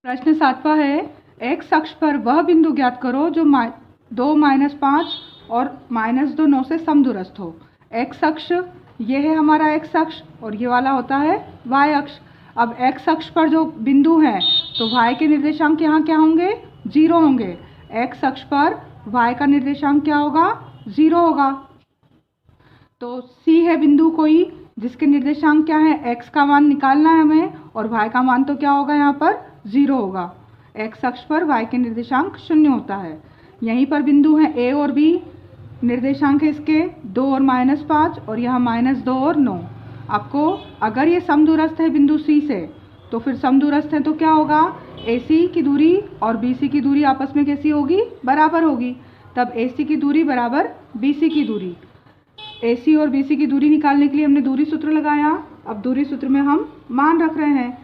प्रश्न 7वां है, एक्स अक्ष पर वह बिंदु ज्ञात करो जो 2 -5 और -2 9 से समदूरस्थ हो। एक्स अक्ष ये है हमारा एक्स अक्ष और ये वाला होता है वाई अक्ष। अब एक्स अक्ष पर जो बिंदु है तो वाई के निर्देशांक यहाँ क्या होंगे? 0 होंगे। एक्स अक्ष पर वाई का निर्देशांक क्या होगा? 0 होगा। तो सी है बिंदु कोई जिसके निर्देशांक क्या है? एक्स का मान निकालना है हमें और वाई का मान तो क्या होगा? यहाँ पर 0 होगा। एक्स अक्ष पर वाई के निर्देशांक 0 होता है। यहीं पर बिंदु है ए और बी, निर्देशांक है इसके 2 और -5 और यहाँ -2 और 9। आपको अगर ये समदूरस्थ है बिंदु सी से तो फिर समदूरस्थ है तो क्या होगा? ए सी की दूरी और बी सी की दूरी आपस में कैसी होगी? बराबर होगी। तब ए सी की दूरी बराबर बी सी की दूरी। ए सी और बी सी की दूरी निकालने के लिए हमने दूरी सूत्र लगाया। अब दूरी सूत्र में हम मान रख रहे हैं।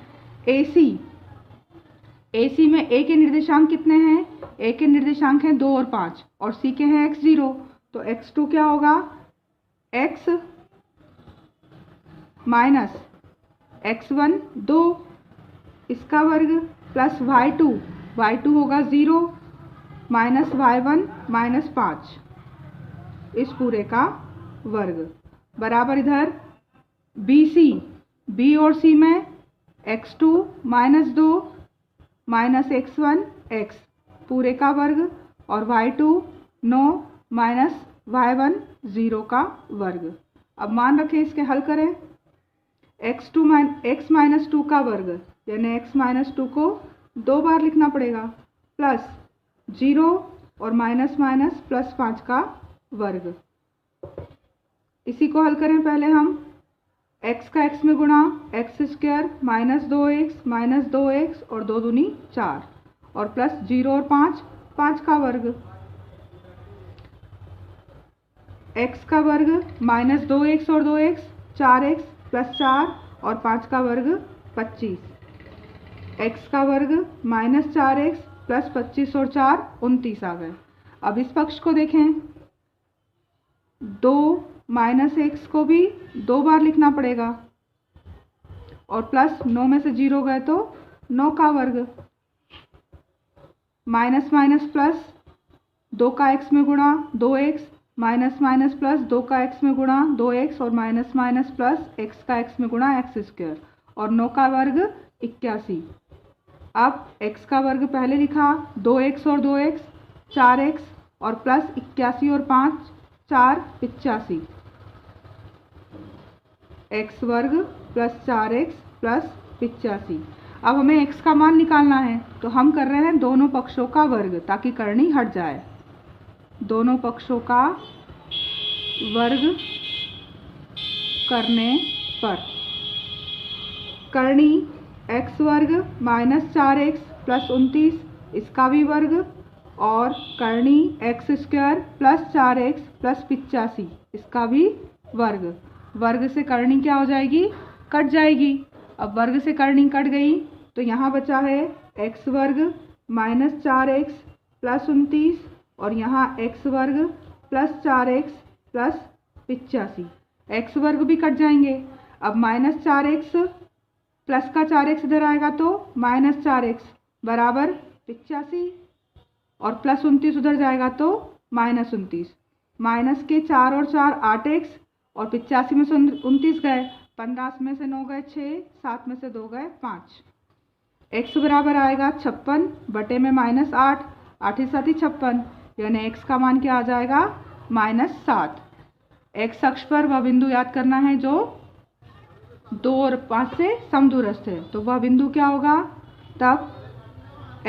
ए सी में ए के निर्देशांक कितने हैं? ए के निर्देशांक हैं 2 और 5 और सी के हैं x0। तो x2 क्या होगा? x माइनस x1 2 इसका वर्ग प्लस y2 होगा 0 माइनस y1 -5 इस पूरे का वर्ग बराबर इधर बी और सी में x2 -2 माइनस x1 x पूरे का वर्ग और y2 9 माइनस y1 0 का वर्ग। अब मान रखें, इसके हल करें। x माइनस 2 का वर्ग यानी x माइनस 2 को 2 बार लिखना पड़ेगा प्लस 0 और माइनस प्लस 5 का वर्ग। इसी को हल करें पहले हम। x का x में गुणा x² -2x और 2 दूनी 4 और प्लस 0 और 5 का वर्ग। x का वर्ग -2x और 2x 4x प्लस 4 और 5 का वर्ग 25। x का वर्ग -4x प्लस 25 और 4 29 आ गए। अब इस पक्ष को देखें, 2 -x को भी 2 बार लिखना पड़ेगा और प्लस 9 में से 0 गए तो 9 का वर्ग माइनस प्लस 2 का x में गुणा 2x माइनस प्लस 2 का x में गुणा 2x और माइनस प्लस x का x में गुणा x² और 9 का वर्ग 81। अब x का वर्ग पहले लिखा 2x और 2x 4x और प्लस 81 और 5 4 85 x वर्ग प्लस 4x प्लस 85। अब हमें x का मान निकालना है तो हम कर रहे हैं दोनों पक्षों का वर्ग ताकि करनी हट जाए। दोनों पक्षों का वर्ग करने पर करनी x वर्ग -4x प्लस 29 इसका भी वर्ग और करनी x² प्लस 4x प्लस 85 इसका भी वर्ग। वर्ग से करनी क्या हो जाएगी? कट जाएगी। अब वर्ग से करनी कट गई तो यहाँ बचा है x वर्ग -4x प्लस 29 और यहाँ x वर्ग प्लस 4x प्लस 85। x वर्ग भी कट जाएंगे। अब -4x प्लस का 4x इधर आएगा तो -4x बराबर 85 और प्लस 29 उधर जाएगा तो -29। माइनस के 4 और 4 8x और 85 में से 29 गए, 15 में से 9 गए 6, 7 में से 2 गए 5। x बराबर आएगा 56 बटे में -8, 8 7 56 यानी x का मान क्या आ जाएगा? -7। x अक्ष पर वह बिंदु याद करना है जो 2 और 5 से समदूरस्थ है। तो वह बिंदु क्या होगा? तब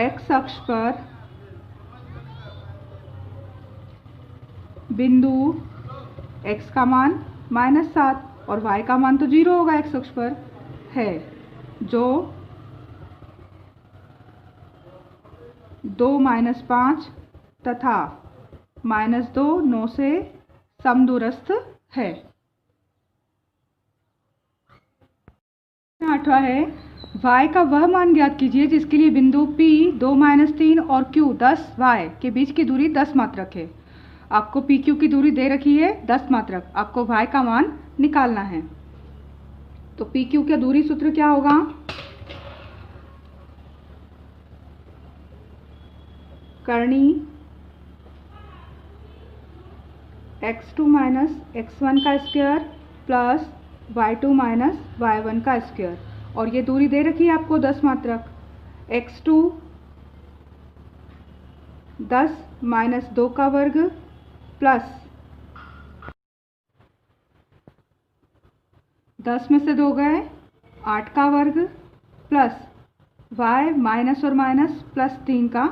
x अक्ष पर बिंदु x का मान -7 और y का मान तो 0 होगा x अक्ष पर है, जो 2 -5 तथा -2 9 से समदूरस्थ है। 8वां है, y का वह मान ज्ञात कीजिए जिसके लिए बिंदु P 2 -3 और Q 10 y के बीच की दूरी 10 मात्रक है। आपको PQ की दूरी दे रखी है 10 मात्रक, आपको y का मान निकालना है। तो PQ का दूरी सूत्र क्या होगा? करनी x2 माइनस x1 का square plus y2 minus y1 का स्क्वायर, और ये दूरी दे रखी है आपको 10 मात्रक। x2 10 माइनस 2 का वर्ग प्लस 10 में से 2 गए 8 का वर्ग प्लस y माइनस और माइनस प्लस 3 का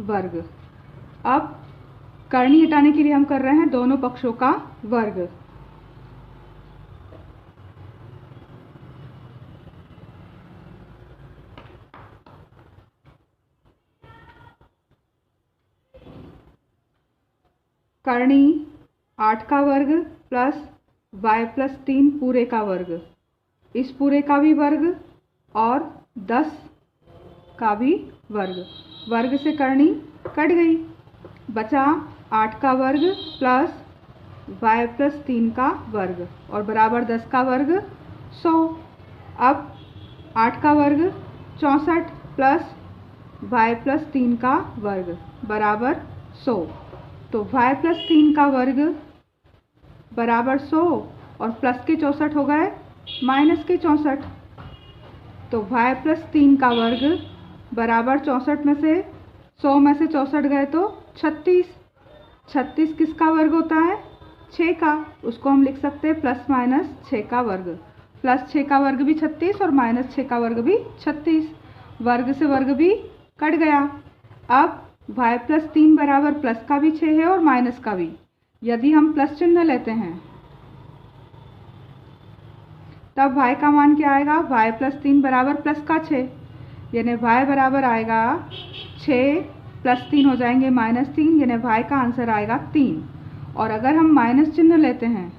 वर्ग। अब करनी हटाने के लिए हम कर रहे हैं दोनों पक्षों का वर्ग। करनी 8 का वर्ग प्लस y प्लस 3 पूरे का वर्ग, इस पूरे का भी वर्ग और 10 का भी वर्ग। वर्ग से करनी कट गई, बचा 8 का वर्ग प्लस y प्लस 3 का वर्ग और बराबर 10 का वर्ग 100। अब 8 का वर्ग 64 प्लस y प्लस 3 का वर्ग बराबर 100। तो y प्लस 3 का वर्ग बराबर 100 और प्लस के 64 हो गए माइनस के 64। तो y प्लस 3 का वर्ग बराबर 64 में से 100 में से 64 गए तो 36। 36 किसका वर्ग होता है? 6 का। उसको हम लिख सकते हैं प्लस माइनस 6 का वर्ग। प्लस 6 का वर्ग भी 36 और माइनस 6 का वर्ग भी 36। वर्ग से वर्ग भी कट गया। अब y प्लस 3 बराबर प्लस का भी 6 है और माइनस का भी। यदि हम प्लस चिन्ह लेते हैं तब y का मान क्या आएगा? y प्लस 3 बराबर प्लस का 6, यानी y बराबर आएगा 6 प्लस 3 हो जाएंगे माइनस 3, यानी y का आंसर आएगा 3। और अगर हम माइनस चिन्ह लेते हैं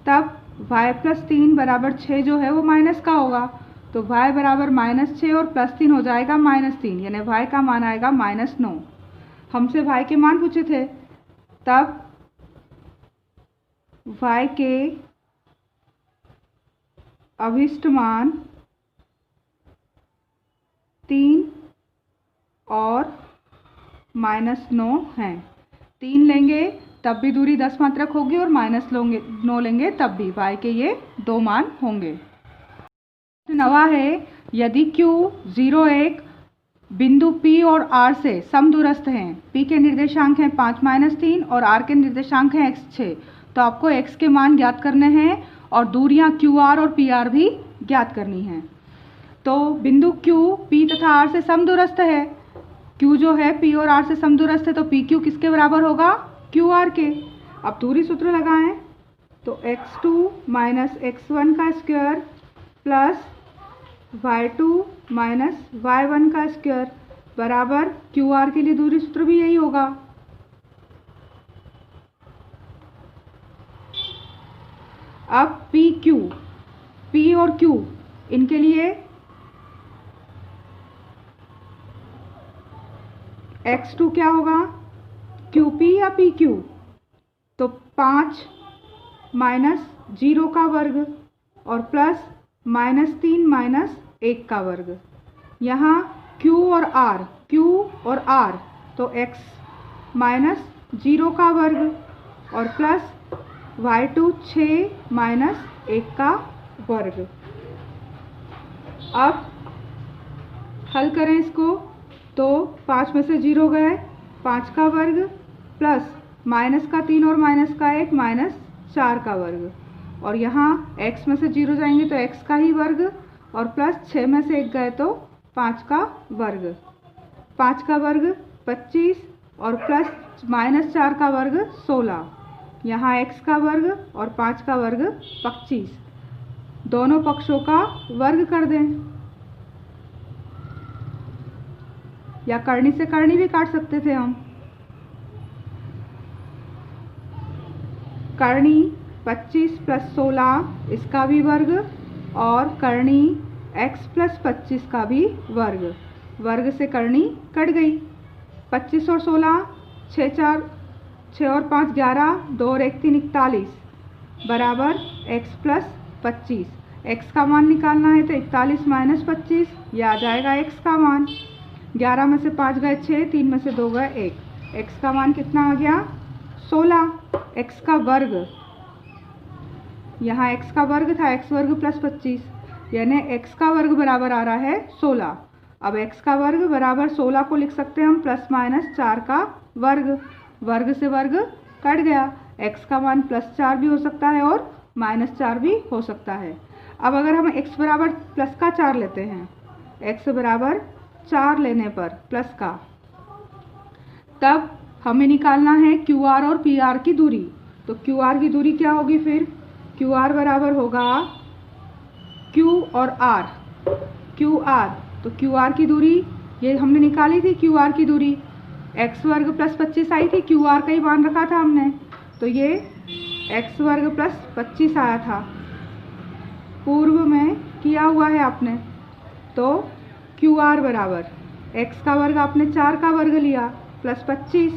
तब y प्लस 3 बराबर 6 जो है वो माइनस का होगा, तो y बराबर माइनस 6 और प्लस 3 हो जाएगा माइनस 3, यानी y का मान आएगा माइनस 9। हमसे y के मान पूछे थे, तब y के अभिष्ट मान 3 और माइनस 9 हैं। 3 लेंगे तब भी दूरी 10 मात्रक होगी और माइनस 9 लेंगे तब भी y के ये 2 मान होंगे। नवा है, यदि Q 0 1 बिंदु P और R से समदूरस्थ हैं, P के निर्देशांक हैं 5 माइनस 3 और R के निर्देशांक हैं x 6, तो आपको x के मान ज्ञात करने हैं और दूरियां QR और PR भी ज्ञात करनी हैं। तो बिंदु Q P तथा R से समदूरस्थ है। Q जो है P और R से समदूरस्थ है, तो PQ किसके बराबर होगा? QR के। अब दूरी सूत्र लगाएं, तो x2 माइनस x1 का square plus y2 minus y1 का स्क्वायर बराबर QR के लिए दूरी सूत्र भी यही होगा। अब PQ, P और Q इनके लिए x2 क्या होगा? QP या PQ? तो 5 माइनस 0 का वर्ग और प्लस माइनस 3 माइनस 1 का वर्ग। यहाँ Q और R, तो x माइनस 0 का वर्ग और प्लस y2 6 माइनस 1 का वर्ग। अब हल करें इसको, तो 5 में से 0 गए 5 का वर्ग प्लस माइनस का 3 और माइनस का 1 माइनस 4 का वर्ग, और यहाँ x में से 0 जाएंगे तो x का ही वर्ग और प्लस 6 में से 1 गए तो 5 का वर्ग। 5 का वर्ग 25 और प्लस माइनस 4 का वर्ग 16, यहाँ x का वर्ग और 5 का वर्ग 25। दोनों पक्षों का वर्ग कर दें, या करनी से करनी भी काट सकते थे हम। करनी 25 प्लस 16 इसका भी वर्ग और करनी x प्लस 25 का भी वर्ग। वर्ग से करनी कट गई। 25 और 16 6 और 5 11, 2 और 1 3 41 बराबर x प्लस 25। x का मान निकालना है तो 41 माइनस 25, यह आ जाएगा x का मान। 11 में से 5 गए 6, 3 में से 2 गए 1। x का मान कितना आ गया? 16। x का वर्ग, यहाँ x का वर्ग था, x वर्ग प्लस 25, यानी x का वर्ग बराबर आ रहा है 16। अब x का वर्ग बराबर 16 को लिख सकते हैं हम प्लस माइनस 4 का वर्ग। वर्ग से वर्ग कट गया। x का मान +4 भी हो सकता है और -4 भी हो सकता है। अब अगर हम x बराबर प्लस का 4 लेते हैं, x बराबर 4 लेने पर प्लस का, तब हमें निकालना है QR और PR की दूरी। तो QR की दूरी क्या होगी फिर? QR बराबर होगा Q और R। QR, तो QR की दूरी ये हमने निकाली थी, QR की दूरी x वर्ग प्लस 25 आई थी, QR का ही मान रखा था हमने, तो ये x वर्ग प्लस 25 आया था, पूर्व में किया हुआ है आपने। तो QR बराबर x का वर्ग आपने 4 का वर्ग लिया प्लस 25,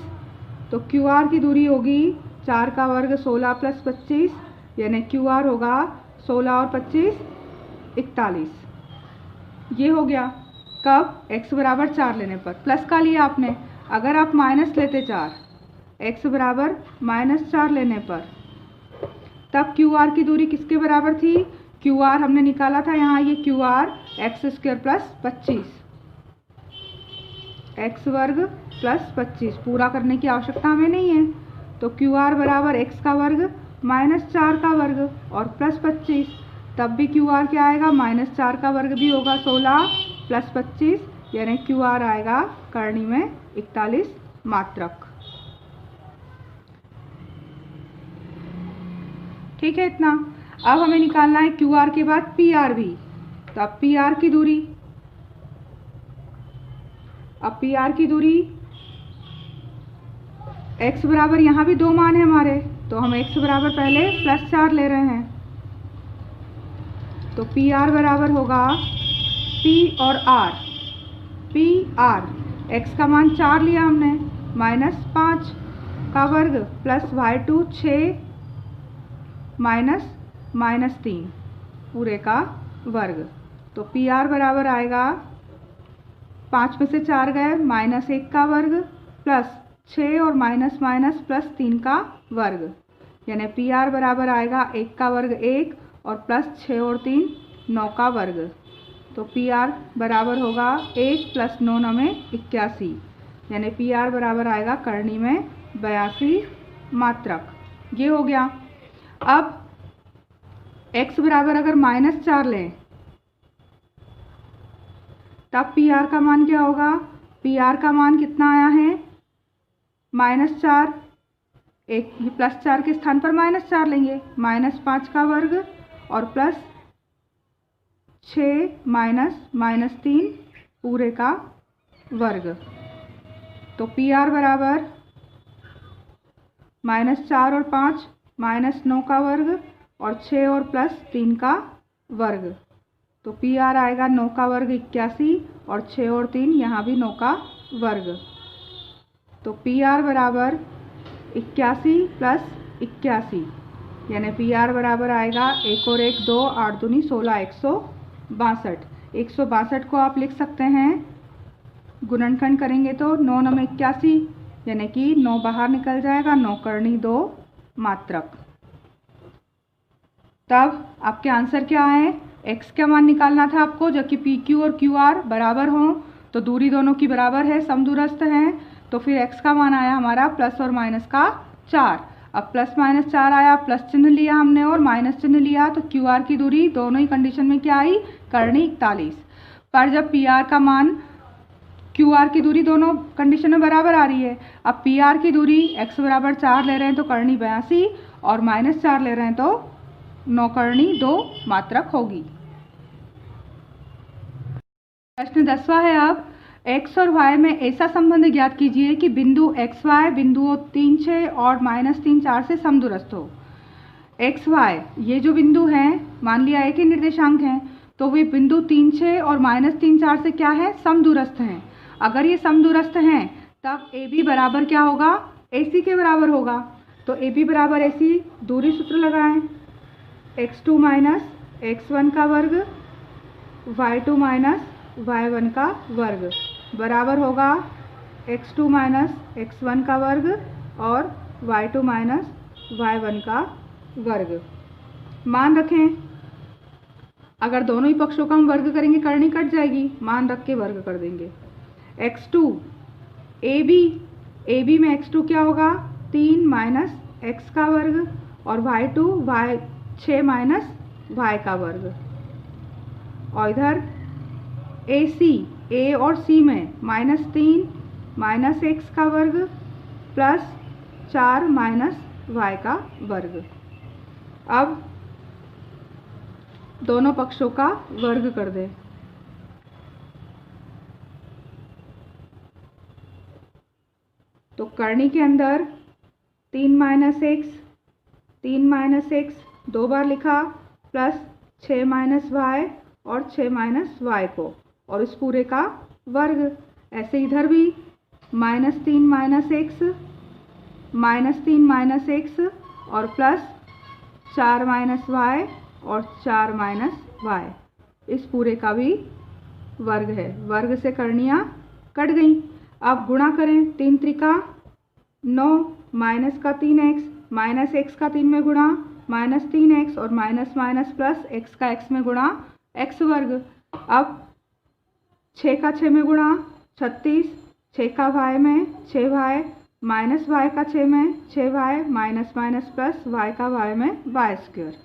तो QR की दूरी होगी 4 का वर्ग 16 प्लस 25, यानी QR होगा 16 और 25 41। ये हो गया कब? x बराबर 4 लेने पर। प्लस का लिया आपने, अगर आप माइनस लेते 4, x बराबर -4 लेने पर, तब QR की दूरी किसके बराबर थी? QR हमने निकाला था यहाँ, ये QR x² प्लस 25, x वर्ग प्लस 25 पूरा करने की आवश्यकता हमें नहीं है। तो QR बराबर x का वर्ग -4 का वर्ग और प्लस 25, तब भी QR क्या आएगा? -4 का वर्ग भी होगा 16 प्लस 25, यानी QR आएगा करनी में 41 मात्रक। ठीक है इतना। अब हमें निकालना है QR के बाद PR भी। तो अब PR की दूरी, अब PR की दूरी x बराबर, यहाँ भी 2 मान है हमारे, तो हम x बराबर पहले +4 ले रहे हैं। तो PR बराबर होगा P और R। PR x का मान 4 लिया हमने, -5 का वर्ग प्लस y2 6 -3 पूरे का वर्ग। तो PR बराबर आएगा 5 में से 4 गए -1 का वर्ग प्लस 6 और माइनस माइनस प्लस 3 का वर्ग, यानी PR बराबर आएगा 1 का वर्ग 1 और प्लस 6 और 3 9 का वर्ग। तो PR बराबर होगा 1 + 9 9 में 81, यानी PR बराबर आएगा करनी में 82 मात्रक। ये हो गया। अब x बराबर अगर -4 लें, तब PR का मान क्या होगा? PR का मान कितना आया है? -4, एक +4 के स्थान पर -4 लेंगे, -5 का वर्ग और प्लस 6 -3 पूरे का वर्ग। तो PR बराबर -4 और 5 -9 का वर्ग और 6 और प्लस 3 का वर्ग। तो PR आएगा 9 का वर्ग 81 और 6 और 3 यहाँ भी 9 का वर्ग। तो PR बराबर 81 + 81, यानी PR बराबर आएगा 1 और 1 2 8 दूनी 16 162। 162 को आप लिख सकते हैं, गुणनखंड करेंगे तो 9 9 में 81, यानी कि 9 बाहर निकल जाएगा, 9 करनी 2 मात्रक। तब आपके आंसर क्या है? x का मान निकालना था आपको, जबकि PQ और QR बराबर हों तो दूरी दोनों की बराबर है, समदूरस्थ हैं, तो फिर x का मान आया हमारा प्लस और माइनस का 4। अब प्लस माइनस 4 आया, प्लस चिन्ह लिया हमने और माइनस चिन्ह लिया, तो QR की दूरी दोनों ही कंडीशन में क्या आई? करनी 41। पर जब PR का मान QR की दूरी दोनों कंडीशन में बराबर आ रही है, अब PR की दूरी x बराबर 4 ले रहे हैं तो करनी 82 और -4 ले रहे हैं तो 9 करनी 2 मात्रक होगी। प्रश्न 10वां है अब x और y में ऐसा संबंध ज्ञात कीजिए कि बिंदु x y बिंदुओं 3 6 और -3 4 से समदूरस्थ हो। x y ये जो बिंदु हैं, मान लिया एक ही निर्देशांक हैं, तो वे बिंदु 3 6 और -3 4 से क्या है? समदूरस्थ हैं। अगर ये समदूरस्थ हैं तब AB बराबर क्या होगा? AC के बराबर होगा। तो AB बराबर AC, दूरी सूत्र लगाएं, x2 - x1 का वर्ग y2 - y1 का वर्ग। बराबर होगा x2 माइनस x1 का वर्ग और y2 माइनस y1 का वर्ग। मान रखें, अगर दोनों ही पक्षों का हम वर्ग करेंगे करनी कट जाएगी, मान रख के वर्ग कर देंगे। x2 ab में x2 क्या होगा 3 माइनस x का वर्ग और y2 6 माइनस y का वर्ग। और इधर a और c में -3 माइनस x का वर्ग प्लस 4 माइनस y का वर्ग। अब दोनों पक्षों का वर्ग कर दें। तो करनी के अंदर 3 माइनस x 2 बार लिखा प्लस 6 माइनस y और 6 माइनस y को और इस पूरे का वर्ग। ऐसे इधर भी -3 माइनस x और प्लस 4 माइनस y और 4 माइनस y, इस पूरे का भी वर्ग है। वर्ग से करनियाँ कट गई। अब गुणा करें, 3 त्रिका 9 माइनस का 3x माइनस x का 3 में गुणा -3x और माइनस माइनस प्लस x का x में गुणा x वर्ग। अब 6 का 6 में गुणा 36, 6 का y में 6y माइनस y का 6 में 6y minus minus plus y का y में y square.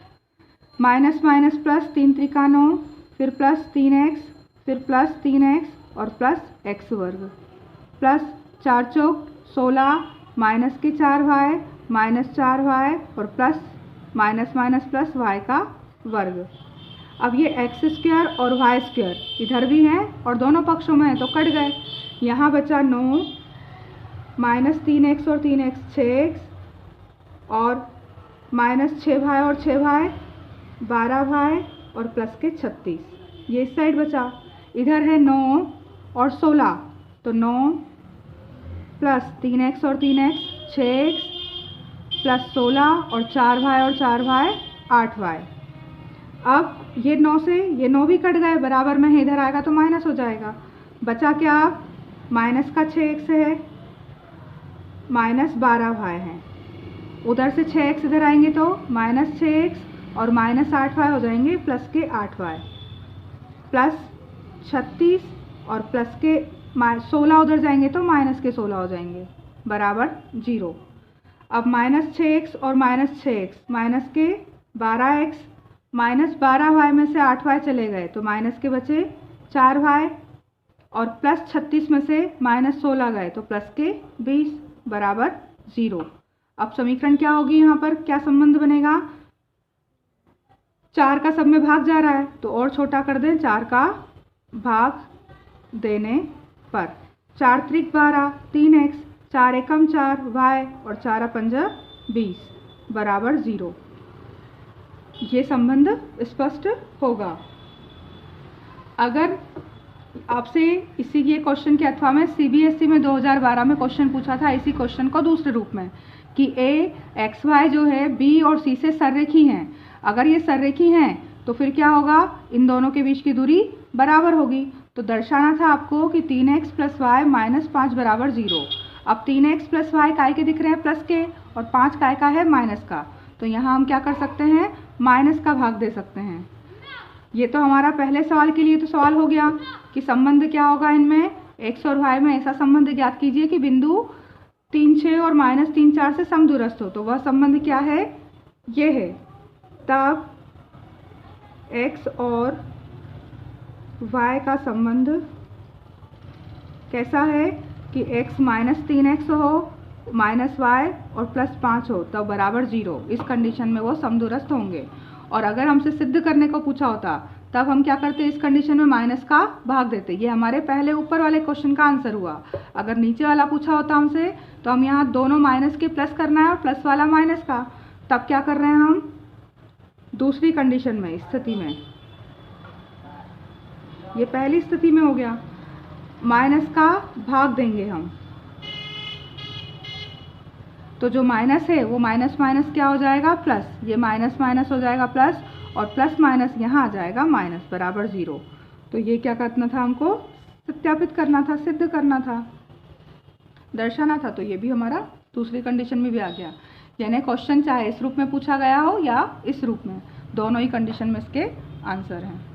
Minus minus plus 3 Trika 9, फिर प्लस 3x, फिर प्लस 3x और प्लस x वर्ग प्लस 4 चौक 16 माइनस के 4y माइनस 4y और plus minus minus plus y का वर्ग। अब ये x स्क्वायर और y स्क्वायर इधर भी हैं और दोनों पक्षों में है तो कट गए। यहाँ बचा 9 माइनस 3x और 3x 6x और माइनस 6y और 6y 12y और प्लस के 36। ये इस साइड बचा। इधर है 9 और 16 तो 9 प्लस 3x और 3x 6x प्लस 16 और 4y और 4y 8y। अब ये 9 से ये 9 भी कट गए, बराबर में है, इधर आएगा तो माइनस हो जाएगा। बचा क्या, माइनस का 6x है माइनस 12y है। उधर से 6x इधर आएंगे तो माइनस 6x और माइनस 8y हो जाएंगे प्लस के 8y प्लस 36 और प्लस के 16 उधर जाएंगे तो माइनस के 16 हो जाएंगे बराबर 0। अब माइनस 6x और माइनस 6x माइनस के 12x माइनस 12y में से 8y चले गए तो माइनस के बचे 4y और प्लस 36 में से माइनस 16 गए तो प्लस के 20 बराबर 0। अब समीकरण क्या होगी, यहाँ पर क्या संबंध बनेगा, 4 का सब में भाग जा रहा है तो और छोटा कर दें, 4 का भाग देने पर 4 त्रिक 12 3x 4 एकम 4y और 4 पंजा 20 बराबर 0। ये संबंध स्पष्ट होगा। अगर आपसे इसी ये क्वेश्चन के अथवा में CBSE में 2012 में क्वेश्चन पूछा था इसी क्वेश्चन को दूसरे रूप में कि XY जो है B और C से सररेखी हैं, अगर ये सररेखी हैं तो फिर क्या होगा, इन दोनों के बीच की दूरी बराबर होगी। तो दर्शाना था आपको कि 3x प्लस वाई माइनस 5 बराबर 0। अब 3x प्लस वाई काय के दिख रहे हैं प्लस के और 5 काय का है माइनस का, तो यहाँ हम क्या कर सकते हैं, माइनस का भाग दे सकते हैं। ये तो हमारा पहले सवाल के लिए तो सवाल हो गया कि संबंध क्या होगा इनमें, x और y में ऐसा संबंध ज्ञात कीजिए कि बिंदु 3 6 और माइनस 3 4 से समदूरस्थ हो। तो वह संबंध क्या है, ये है। तब x और y का संबंध कैसा है कि x माइनस 3x हो माइनस y और प्लस 5 हो तब बराबर 0। इस कंडीशन में वो समदूरस्थ होंगे। और अगर हमसे सिद्ध करने को पूछा होता तब हम क्या करते, इस कंडीशन में माइनस का भाग देते। ये हमारे पहले ऊपर वाले क्वेश्चन का आंसर हुआ। अगर नीचे वाला पूछा होता हमसे तो हम यहाँ दोनों माइनस के प्लस करना है और प्लस वाला माइनस का, तब क्या कर रहे हैं हम दूसरी कंडीशन में स्थिति में, ये पहली स्थिति में हो गया, माइनस का भाग देंगे हम। तो जो माइनस है वो माइनस माइनस क्या हो जाएगा प्लस, ये माइनस माइनस हो जाएगा प्लस और प्लस माइनस यहाँ आ जाएगा माइनस बराबर 0। तो ये क्या करना था हमको, सत्यापित करना था, सिद्ध करना था, दर्शाना था, तो ये भी हमारा दूसरी कंडीशन में भी आ गया। यानी क्वेश्चन चाहे इस रूप में पूछा गया हो या इस रूप में, दोनों ही कंडीशन में इसके आंसर हैं।